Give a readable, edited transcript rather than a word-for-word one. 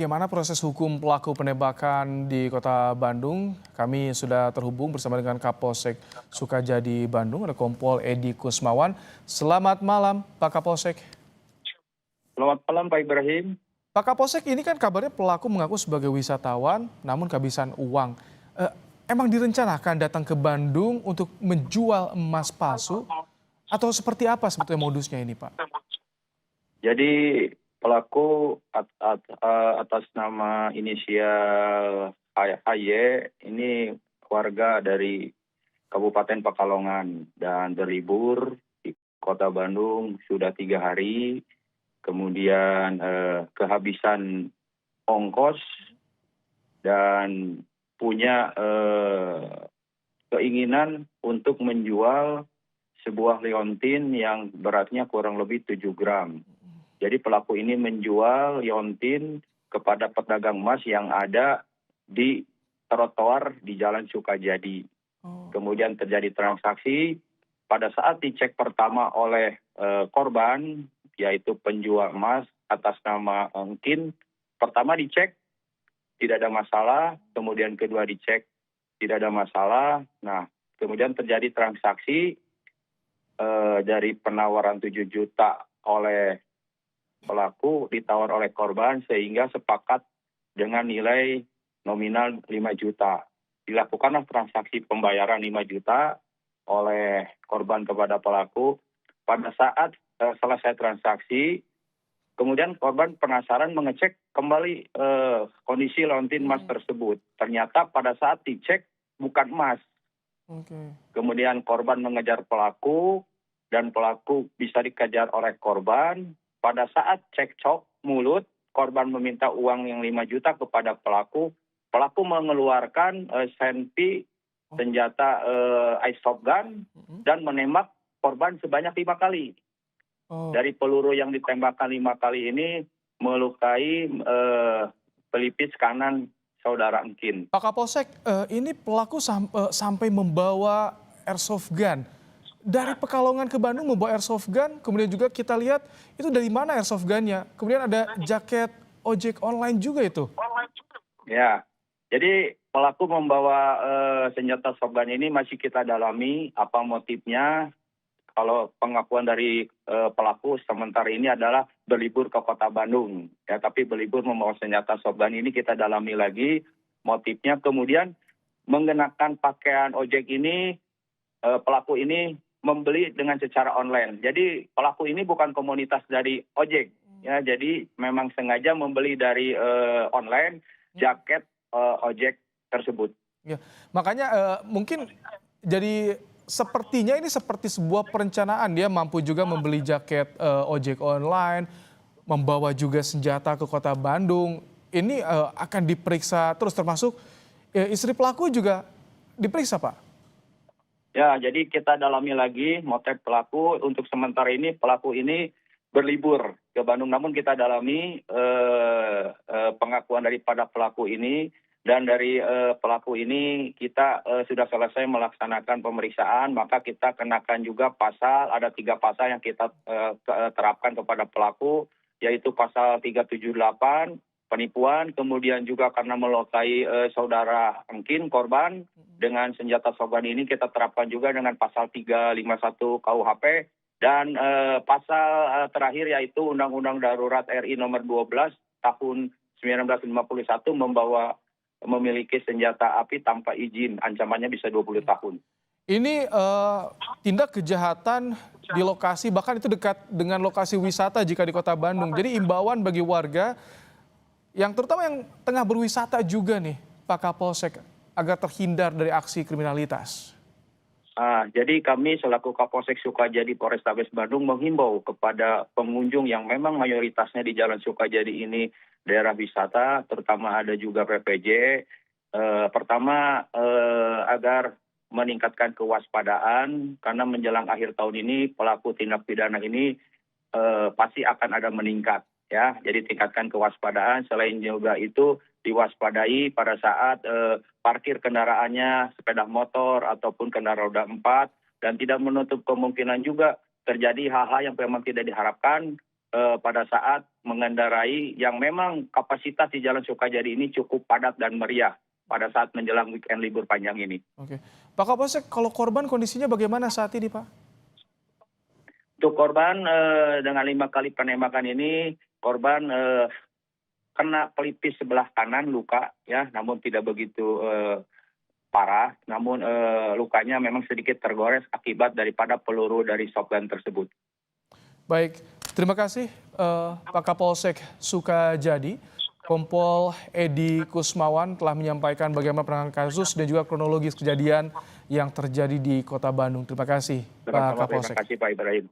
Bagaimana proses hukum pelaku penembakan di Kota Bandung? Kami sudah terhubung bersama dengan Kapolsek Sukajadi Bandung, ada Kompol Edi Kusmawan. Selamat malam, Pak Kapolsek. Selamat malam Pak Ibrahim. Pak Kapolsek, ini kan kabarnya pelaku mengaku sebagai wisatawan, namun kehabisan uang. Emang direncanakan datang ke Bandung untuk menjual emas palsu? Atau seperti apa sebetulnya modusnya ini, Pak? Jadi pelaku atas nama inisial AY ini warga dari Kabupaten Pekalongan dan berlibur di Kota Bandung sudah 3 hari. Kemudian kehabisan ongkos dan punya keinginan untuk menjual sebuah liontin yang beratnya kurang lebih 7 gram. Jadi pelaku ini menjual liontin kepada pedagang emas yang ada di trotoar di Jalan Sukajadi. Kemudian terjadi transaksi. Pada saat dicek pertama oleh korban, yaitu penjual emas atas nama Engkin, pertama dicek tidak ada masalah, kemudian kedua dicek tidak ada masalah. Nah, kemudian terjadi transaksi dari penawaran 7 juta oleh pelaku ditawar oleh korban sehingga sepakat dengan nilai nominal 5 juta. Dilakukanlah transaksi pembayaran 5 juta oleh korban kepada pelaku. Pada saat selesai transaksi, kemudian korban penasaran mengecek kembali kondisi liontin emas tersebut. Ternyata pada saat dicek bukan emas. Kemudian korban mengejar pelaku dan pelaku bisa dikejar oleh korban. Pada saat cekcok mulut, korban meminta uang yang 5 juta kepada pelaku. Pelaku mengeluarkan senpi senjata airsoft gun dan menembak korban sebanyak 5 kali. Dari peluru yang ditembakkan 5 kali ini melukai pelipis kanan saudara Engkin. Pak Kapolsek, ini pelaku sampai membawa airsoft gun. Dari Pekalongan ke Bandung membawa airsoft gun, kemudian juga kita lihat itu dari mana airsoft gunnya. Kemudian ada jaket ojek online juga itu. Ya, jadi pelaku membawa senjata soft gun ini masih kita dalami apa motifnya. Kalau pengakuan dari pelaku sementara ini adalah berlibur ke Kota Bandung. Ya, tapi berlibur membawa senjata soft gun ini kita dalami lagi motifnya. Kemudian mengenakan pakaian ojek ini, pelaku ini membeli dengan secara online. Jadi pelaku ini bukan komunitas dari ojek. Ya, jadi memang sengaja membeli dari online jaket ojek tersebut. Ya, makanya mungkin jadi sepertinya ini seperti sebuah perencanaan. Dia mampu juga membeli jaket ojek online, membawa juga senjata ke Kota Bandung. Ini akan diperiksa terus, termasuk istri pelaku juga diperiksa, Pak? Ya, jadi kita dalami lagi motif pelaku. Untuk sementara ini pelaku ini berlibur ke Bandung. Namun kita dalami pengakuan daripada pelaku ini. Dan dari pelaku ini kita sudah selesai melaksanakan pemeriksaan. Maka kita kenakan juga pasal, ada 3 pasal yang kita terapkan kepada pelaku. Yaitu pasal 378, penipuan, kemudian juga karena melukai saudara Engkin, korban, dengan senjata soft gun ini kita terapkan juga dengan pasal 351 KUHP dan pasal terakhir yaitu Undang-Undang Darurat RI nomor 12 tahun 1951 memiliki senjata api tanpa izin, ancamannya bisa 20 tahun. Ini tindak kejahatan di lokasi, bahkan itu dekat dengan lokasi wisata jika di Kota Bandung. Jadi imbauan bagi warga yang terutama yang tengah berwisata juga nih, Pak Kapolsek, agar terhindar dari aksi kriminalitas. Jadi kami selaku Kapolsek Sukajadi Polrestabes Bandung menghimbau kepada pengunjung yang memang mayoritasnya di Jalan Sukajadi ini daerah wisata, terutama ada juga PPJ. Pertama agar meningkatkan kewaspadaan karena menjelang akhir tahun ini pelaku tindak pidana ini pasti akan ada meningkat. Ya, jadi tingkatkan kewaspadaan. Selain juga itu diwaspadai pada saat parkir kendaraannya, sepeda motor ataupun kendaraan roda 4, dan tidak menutup kemungkinan juga terjadi hal-hal yang memang tidak diharapkan pada saat mengendarai yang memang kapasitas di Jalan Sukajadi ini cukup padat dan meriah pada saat menjelang weekend libur panjang ini. Oke. Pak Kapolsek, kalau korban kondisinya bagaimana saat ini, Pak? Untuk korban dengan 5 kali penembakan ini, korban kena pelipis sebelah kanan luka ya, namun tidak begitu parah, namun lukanya memang sedikit tergores akibat daripada peluru dari shotgun tersebut. Baik, terima kasih Pak Kapolsek Sukajadi. Kompol Edi Kusmawan telah menyampaikan bagaimana penanganan kasus dan juga kronologis kejadian yang terjadi di Kota Bandung. Terima kasih Pak Kapolsek. Terima kasih Pak Ibrahim.